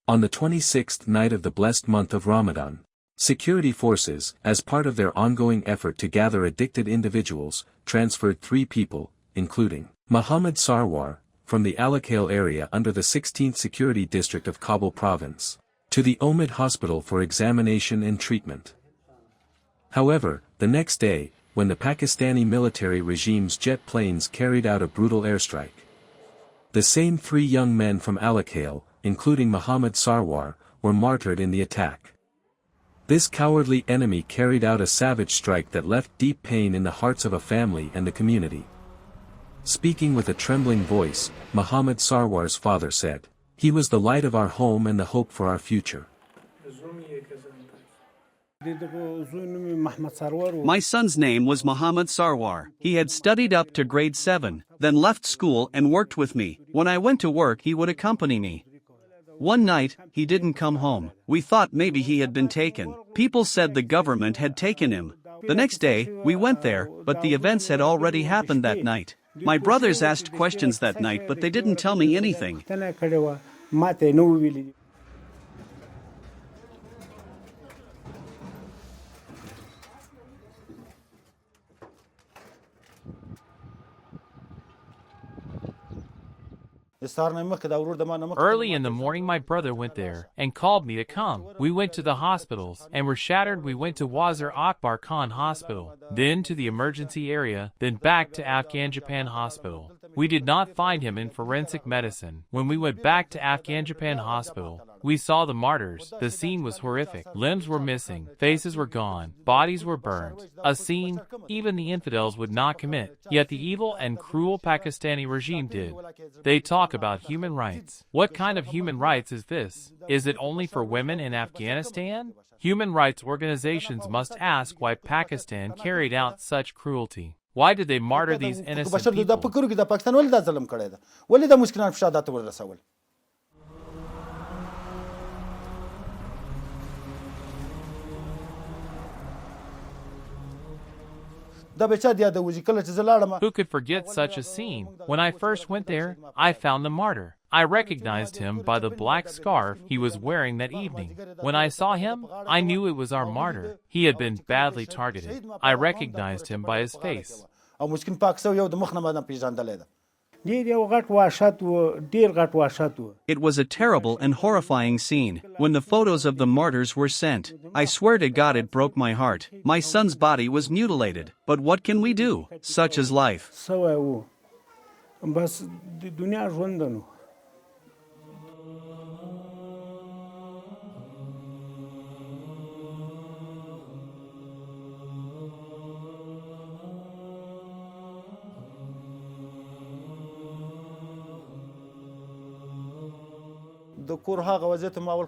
On the 26th night of the blessed month of Ramadan, security forces, as part of their ongoing effort to gather addicted individuals, transferred 3 people, including Muhammad Sarwar, from the Alakale area under the 16th Security District of Kabul Province, to the Omid Hospital for examination and treatment. However, the next day, when the Pakistani military regime's jet planes carried out a brutal airstrike, the same 3 young men from Alakale, including Muhammad Sarwar, were martyred in the attack. This cowardly enemy carried out a savage strike that left deep pain in the hearts of a family and the community. Speaking with a trembling voice, Muhammad Sarwar's father said, "He was the light of our home and the hope for our future." My son's name was Muhammad Sarwar. He had studied up to grade 7, then left school and worked with me. When I went to work, he would accompany me. One night, he didn't come home. We thought maybe he had been taken. People said the government had taken him. The next day, we went there, but the events had already happened that night. My brothers asked questions that night, but they didn't tell me anything. Early in the morning my brother went there and called me to come. We went to the hospitals and were shattered. We went to Wazir Akbar Khan Hospital, then to the emergency area, then back to Afghan Japan Hospital. We did not find him in forensic medicine. When we went back to Afghan Japan Hospital, we saw the martyrs. The scene was horrific. Limbs were missing, faces were gone, bodies were burned. A scene even the infidels would not commit, yet the evil and cruel Pakistani regime did. They talk about human rights. What kind of human rights is this? Is it only for women in Afghanistan? Human rights organizations must ask why Pakistan carried out such cruelty. Why did they martyr these innocent people? Who could forget such a scene? When I first went there, I found the martyr. I recognized him by the black scarf he was wearing that evening. When I saw him, I knew it was our martyr. He had been badly targeted. I recognized him by his face. It was a terrible and horrifying scene. When the photos of the martyrs were sent, I swear to God it broke my heart. My son's body was mutilated. But what can we do? Such is life.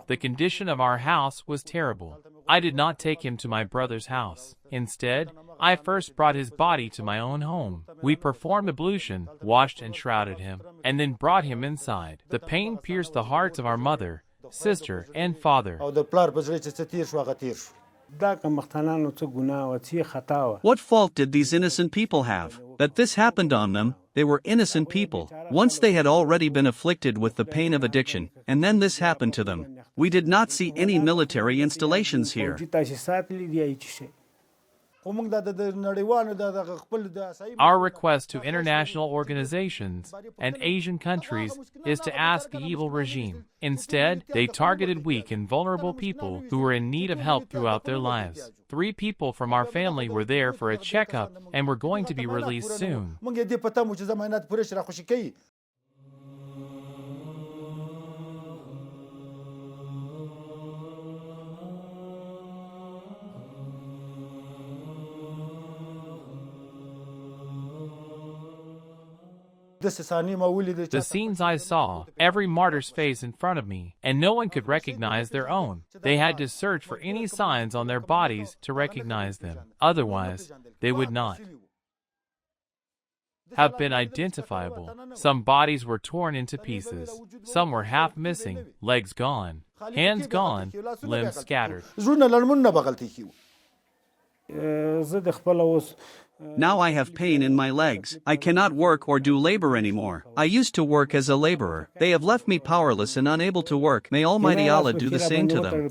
The condition of our house was terrible. I did not take him to my brother's house. Instead, I first brought his body to my own home. We performed ablution, washed and shrouded him, and then brought him inside. The pain pierced the hearts of our mother, sister, and father. What fault did these innocent people have? That this happened on them? They were innocent people. Once they had already been afflicted with the pain of addiction, and then this happened to them. We did not see any military installations here. Our request to international organizations and Asian countries is to ask the evil regime. Instead, they targeted weak and vulnerable people who were in need of help throughout their lives. 3 people from our family were there for a checkup and were going to be released soon. The scenes I saw, every martyr's face in front of me, and no one could recognize their own. They had to search for any signs on their bodies to recognize them. Otherwise, they would not have been identifiable. Some bodies were torn into pieces. Some were half missing, legs gone, hands gone, limbs scattered. Now I have pain in my legs. I cannot work or do labor anymore. I used to work as a laborer. They have left me powerless and unable to work. May Almighty Allah do the same to them.